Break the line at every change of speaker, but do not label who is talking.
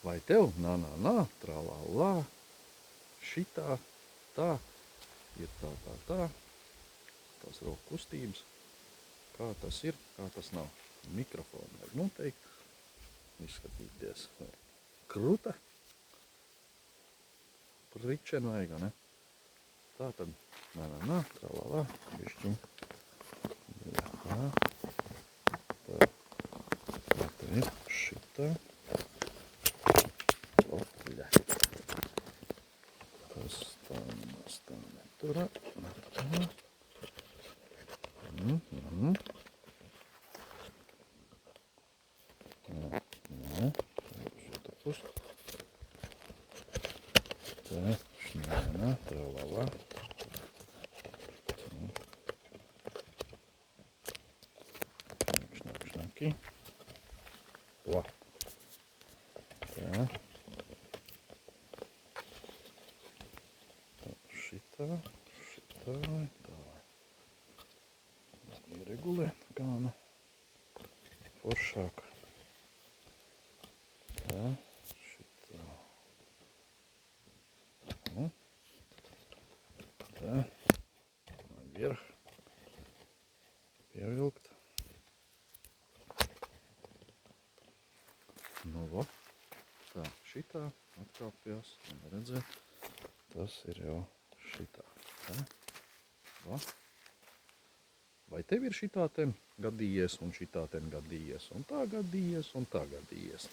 Vai tev, nā, tralala, šitā, tā, ir tā, tās roku kustības, kā tas ir, kā tas nav. Mikrofonu vajag noteikti, izskatīties kruta, pričena vajag, ne? Tā tad, nā, tralala, bišķiņ, jā, tā te ir šitā. Opļa. Tas tā neturā. Šitā pus. Tā, šnēnā, tralala. Šnaki. O. Tā. Šitā, tā. Ieregulē gāna foršāk. Tā, šitā. Tā, vierh. Pievilkt. Nu, vo. Tā, šitā atkāpjās, redzēt. Tas ir jau šitā. Tā, vo. Vai tev ir šitā ten gadījies un šitā ten gadījies un tā gadījies un tā gadījies?